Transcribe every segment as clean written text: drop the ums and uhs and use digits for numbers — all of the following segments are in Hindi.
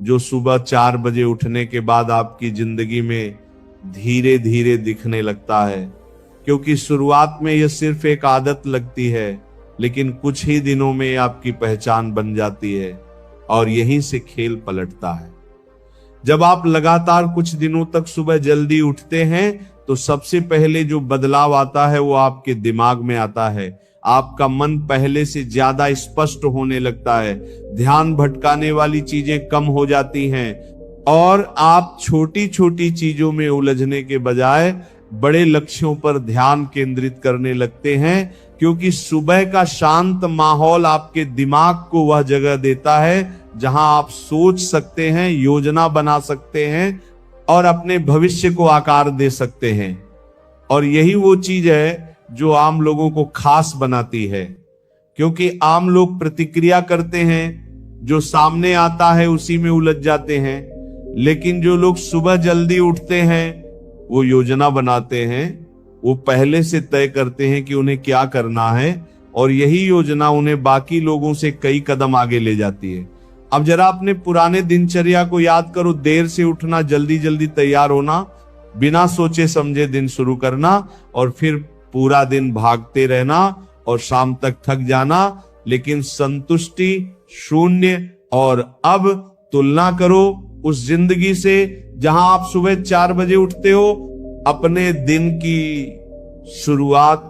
जो सुबह 4 बजे उठने के बाद आपकी जिंदगी में धीरे धीरे दिखने लगता है। क्योंकि शुरुआत में यह सिर्फ एक आदत लगती है, लेकिन कुछ ही दिनों में आपकी पहचान बन जाती है और यहीं से खेल पलटता है। जब आप लगातार कुछ दिनों तक सुबह जल्दी उठते हैं तो सबसे पहले जो बदलाव आता है वो आपके दिमाग में आता है। आपका मन पहले से ज्यादा स्पष्ट होने लगता है, ध्यान भटकाने वाली चीजें कम हो जाती हैं और आप छोटी छोटी चीजों में उलझने के बजाय बड़े लक्ष्यों पर ध्यान केंद्रित करने लगते हैं। क्योंकि सुबह का शांत माहौल आपके दिमाग को वह जगह देता है जहां आप सोच सकते हैं, योजना बना सकते हैं और अपने भविष्य को आकार दे सकते हैं। और यही वो चीज है जो आम लोगों को खास बनाती है। क्योंकि आम लोग प्रतिक्रिया करते हैं, जो सामने आता है उसी में उलझ जाते हैं। लेकिन जो लोग सुबह जल्दी उठते हैं वो योजना बनाते हैं, वो पहले से तय करते हैं कि उन्हें क्या करना है और यही योजना उन्हें बाकी लोगों से कई कदम आगे ले जाती है। अब जरा अपने पुराने दिनचर्या को याद करो। देर से उठना, जल्दी जल्दी तैयार होना, बिना सोचे समझे दिन शुरू करना और फिर पूरा दिन भागते रहना और शाम तक थक जाना, लेकिन संतुष्टि शून्य। और अब तुलना करो उस जिंदगी से जहां आप सुबह 4 बजे उठते हो, अपने दिन की शुरुआत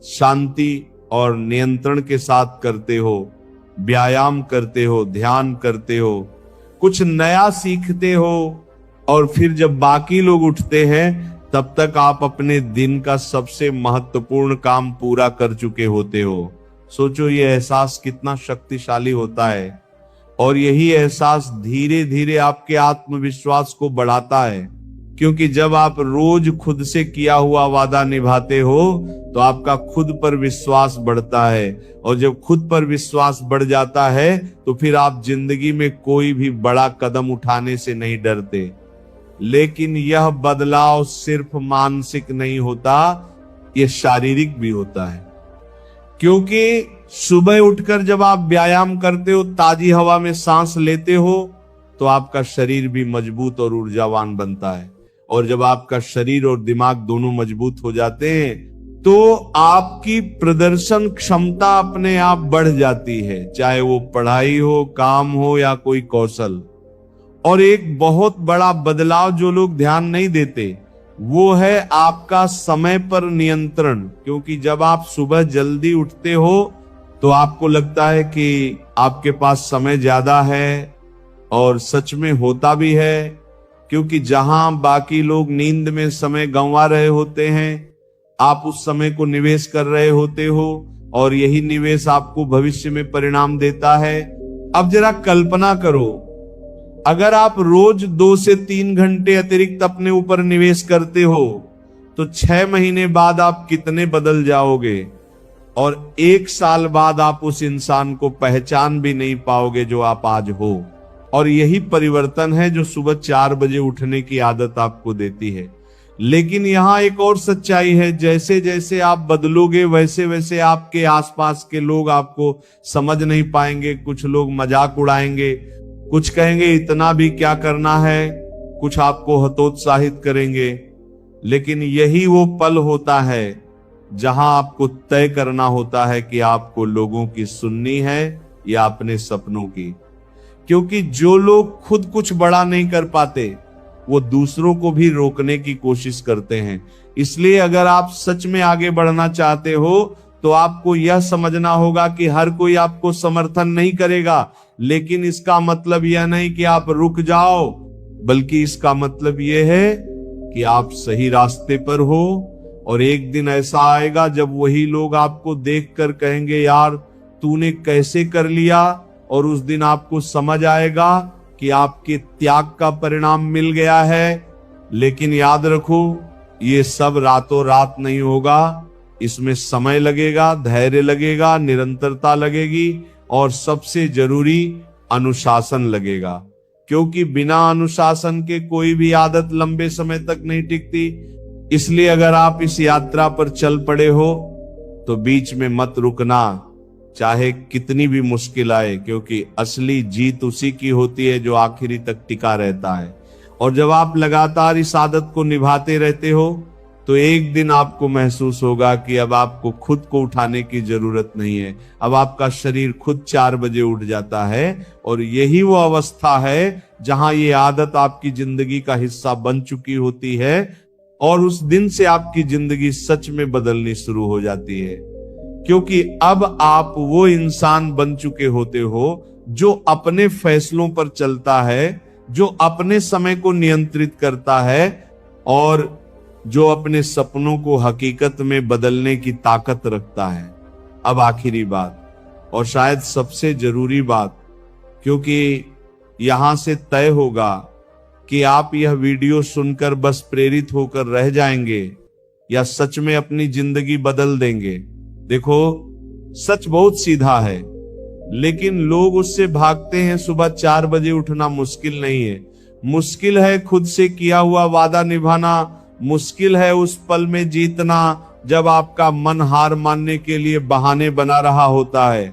शांति और नियंत्रण के साथ करते हो, व्यायाम करते हो, ध्यान करते हो, कुछ नया सीखते हो और फिर जब बाकी लोग उठते हैं तब तक आप अपने दिन का सबसे महत्वपूर्ण काम पूरा कर चुके होते हो। सोचो ये एहसास कितना शक्तिशाली होता है और यही एहसास धीरे धीरे आपके आत्मविश्वास को बढ़ाता है। क्योंकि जब आप रोज खुद से किया हुआ वादा निभाते हो तो आपका खुद पर विश्वास बढ़ता है और जब खुद पर विश्वास बढ़ जाता है तो फिर आप जिंदगी में कोई भी बड़ा कदम उठाने से नहीं डरते। लेकिन यह बदलाव सिर्फ मानसिक नहीं होता, यह शारीरिक भी होता है। क्योंकि सुबह उठकर जब आप व्यायाम करते हो, ताजी हवा में सांस लेते हो, तो आपका शरीर भी मजबूत और ऊर्जावान बनता है। और जब आपका शरीर और दिमाग दोनों मजबूत हो जाते हैं तो आपकी प्रदर्शन क्षमता अपने आप बढ़ जाती है, चाहे वो पढ़ाई हो, काम हो या कोई कौशल। और एक बहुत बड़ा बदलाव जो लोग ध्यान नहीं देते वो है आपका समय पर नियंत्रण। क्योंकि जब आप सुबह जल्दी उठते हो तो आपको लगता है कि आपके पास समय ज्यादा है और सच में होता भी है। क्योंकि जहां बाकी लोग नींद में समय गंवा रहे होते हैं, आप उस समय को निवेश कर रहे होते हो और यही निवेश आपको भविष्य में परिणाम देता है। अब जरा कल्पना करो, अगर आप रोज 2 से 3 घंटे अतिरिक्त अपने ऊपर निवेश करते हो तो 6 महीने बाद आप कितने बदल जाओगे और 1 साल बाद आप उस इंसान को पहचान भी नहीं पाओगे जो आप आज हो। और यही परिवर्तन है जो सुबह 4 बजे उठने की आदत आपको देती है। लेकिन यहाँ एक और सच्चाई है, जैसे जैसे आप बदलोगे वैसे वैसे आपके आसपास के लोग आपको समझ नहीं पाएंगे। कुछ लोग मजाक उड़ाएंगे, कुछ कहेंगे इतना भी क्या करना है, कुछ आपको हतोत्साहित करेंगे। लेकिन यही वो पल होता है जहां आपको तय करना होता है कि आपको लोगों की सुननी है या अपने सपनों की। क्योंकि जो लोग खुद कुछ बड़ा नहीं कर पाते वो दूसरों को भी रोकने की कोशिश करते हैं। इसलिए अगर आप सच में आगे बढ़ना चाहते हो तो आपको यह समझना होगा कि हर कोई आपको समर्थन नहीं करेगा, लेकिन इसका मतलब यह नहीं कि आप रुक जाओ, बल्कि इसका मतलब यह है कि आप सही रास्ते पर हो। और एक दिन ऐसा आएगा जब वही लोग आपको देखकर कहेंगे यार तूने कैसे कर लिया, और उस दिन आपको समझ आएगा कि आपके त्याग का परिणाम मिल गया है। लेकिन याद रखो ये सब रातों रात नहीं होगा, इसमें समय लगेगा, धैर्य लगेगा, निरंतरता लगेगी और सबसे जरूरी अनुशासन लगेगा। क्योंकि बिना अनुशासन के कोई भी आदत लंबे समय तक नहीं टिकती। इसलिए अगर आप इस यात्रा पर चल पड़े हो तो बीच में मत रुकना, चाहे कितनी भी मुश्किल आए, क्योंकि असली जीत उसी की होती है जो आखिरी तक टिका रहता है। और जब आप लगातार इस आदत को निभाते रहते हो तो एक दिन आपको महसूस होगा कि अब आपको खुद को उठाने की जरूरत नहीं है। अब आपका शरीर खुद 4 बजे उठ जाता है, और यही वो अवस्था है जहां ये आदत आपकी जिंदगी का हिस्सा बन चुकी होती है, और उस दिन से आपकी जिंदगी सच में बदलनी शुरू हो जाती है। क्योंकि अब आप वो इंसान बन चुके होते हो जो अपने फैसलों पर चलता है, जो अपने समय को नियंत्रित करता है, और जो अपने सपनों को हकीकत में बदलने की ताकत रखता है। अब आखिरी बात, और शायद सबसे जरूरी बात, क्योंकि यहां से तय होगा कि आप यह वीडियो सुनकर बस प्रेरित होकर रह जाएंगे या सच में अपनी जिंदगी बदल देंगे। देखो, सच बहुत सीधा है, लेकिन लोग उससे भागते हैं। सुबह 4 बजे उठना मुश्किल नहीं है, मुश्किल है खुद से किया हुआ वादा निभाना, मुश्किल है उस पल में जीतना जब आपका मन हार मानने के लिए बहाने बना रहा होता है।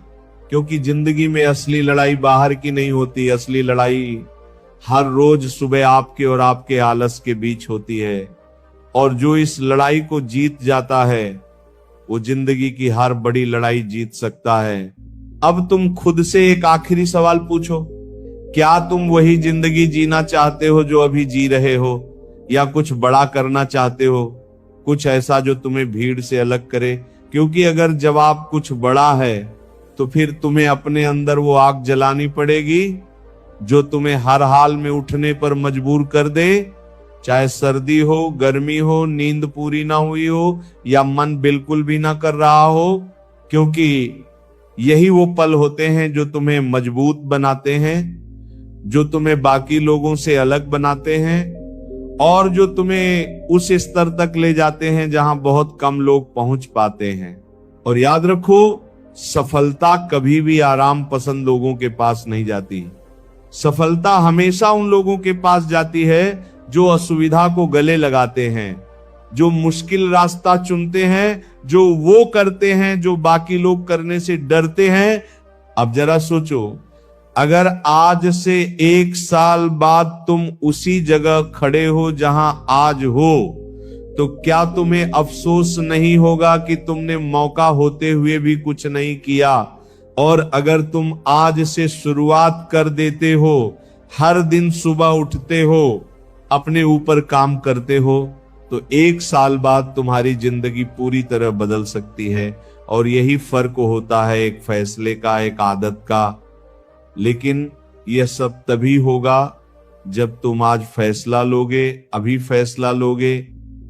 क्योंकि जिंदगी में असली लड़ाई बाहर की नहीं होती, असली लड़ाई हर रोज सुबह आपके और आपके आलस के बीच होती है। और जो इस लड़ाई को जीत जाता है वो जिंदगी की हर बड़ी लड़ाई जीत सकता है। अब तुम खुद से एक आखिरी सवाल पूछो, क्या तुम वही जिंदगी जीना चाहते हो जो अभी जी रहे हो, या कुछ बड़ा करना चाहते हो, कुछ ऐसा जो तुम्हें भीड़ से अलग करे? क्योंकि अगर जवाब कुछ बड़ा है तो फिर तुम्हें अपने अंदर वो आग जलानी पड़ेगी जो तुम्हें हर हाल में उठने पर मजबूर कर दे, चाहे सर्दी हो, गर्मी हो, नींद पूरी ना हुई हो, या मन बिल्कुल भी ना कर रहा हो। क्योंकि यही वो पल होते हैं जो तुम्हें मजबूत बनाते हैं, जो तुम्हें बाकी लोगों से अलग बनाते हैं, और जो तुम्हें उस स्तर तक ले जाते हैं जहां बहुत कम लोग पहुंच पाते हैं। और याद रखो, सफलता कभी भी आराम पसंद लोगों के पास नहीं जाती। सफलता हमेशा उन लोगों के पास जाती है जो असुविधा को गले लगाते हैं, जो मुश्किल रास्ता चुनते हैं, जो वो करते हैं जो बाकी लोग करने से डरते हैं। अब जरा सोचो, अगर आज से 1 साल बाद तुम उसी जगह खड़े हो जहां आज हो, तो क्या तुम्हें अफसोस नहीं होगा कि तुमने मौका होते हुए भी कुछ नहीं किया? और अगर तुम आज से शुरुआत कर देते हो, हर दिन सुबह उठते हो, अपने ऊपर काम करते हो, तो 1 साल बाद तुम्हारी जिंदगी पूरी तरह बदल सकती है। और यही फर्क होता है एक फैसले का, एक आदत का। लेकिन यह सब तभी होगा जब तुम आज फैसला लोगे, अभी फैसला लोगे।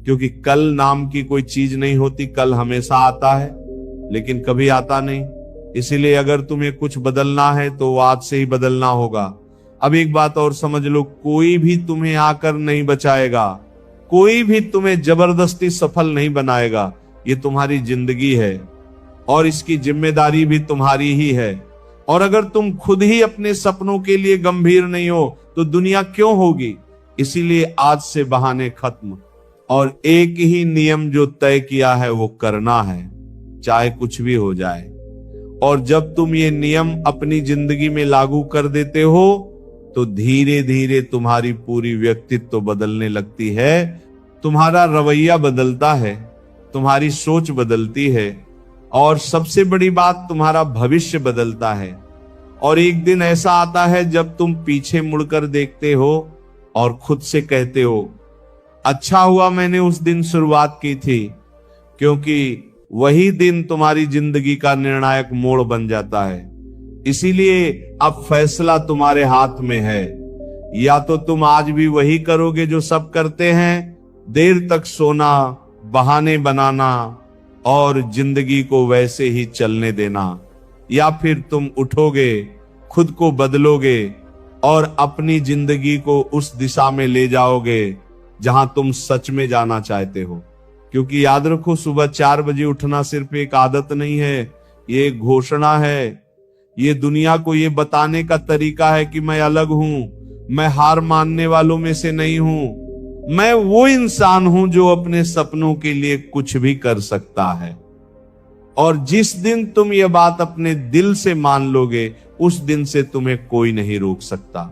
क्योंकि कल नाम की कोई चीज नहीं होती, कल हमेशा आता है लेकिन कभी आता नहीं। इसीलिए अगर तुम्हें कुछ बदलना है तो वो आज से ही बदलना होगा। अब एक बात और समझ लो, कोई भी तुम्हें आकर नहीं बचाएगा, कोई भी तुम्हें जबरदस्ती सफल नहीं बनाएगा। ये तुम्हारी जिंदगी है और इसकी जिम्मेदारी भी तुम्हारी ही है। और अगर तुम खुद ही अपने सपनों के लिए गंभीर नहीं हो तो दुनिया क्यों होगी? इसीलिए आज से बहाने खत्म, और एक ही नियम जो तय किया है वो करना है, चाहे कुछ भी हो जाए। और जब तुम ये नियम अपनी जिंदगी में लागू कर देते हो तो धीरे धीरे तुम्हारी पूरी व्यक्तित्व बदलने लगती है, तुम्हारा रवैया बदलता है, तुम्हारी सोच बदलती है, और सबसे बड़ी बात, तुम्हारा भविष्य बदलता है। और एक दिन ऐसा आता है जब तुम पीछे मुड़कर देखते हो और खुद से कहते हो, अच्छा हुआ मैंने उस दिन शुरुआत की थी, क्योंकि वही दिन तुम्हारी जिंदगी का निर्णायक मोड़ बन जाता है। इसीलिए अब फैसला तुम्हारे हाथ में है। या तो तुम आज भी वही करोगे जो सब करते हैं, देर तक सोना, बहाने बनाना और जिंदगी को वैसे ही चलने देना, या फिर तुम उठोगे, खुद को बदलोगे और अपनी जिंदगी को उस दिशा में ले जाओगे जहां तुम सच में जाना चाहते हो। क्योंकि याद रखो, सुबह 4 बजे उठना सिर्फ एक आदत नहीं है, ये एक घोषणा है। ये दुनिया को ये बताने का तरीका है कि मैं अलग हूं, मैं हार मानने वालों में से नहीं हूं, मैं वो इंसान हूं जो अपने सपनों के लिए कुछ भी कर सकता है। और जिस दिन तुम यह बात अपने दिल से मान लोगे, उस दिन से तुम्हें कोई नहीं रोक सकता,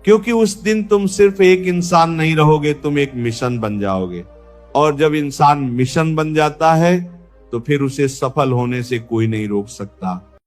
क्योंकि उस दिन तुम सिर्फ एक इंसान नहीं रहोगे, तुम एक मिशन बन जाओगे। और जब इंसान मिशन बन जाता है तो फिर उसे सफल होने से कोई नहीं रोक सकता।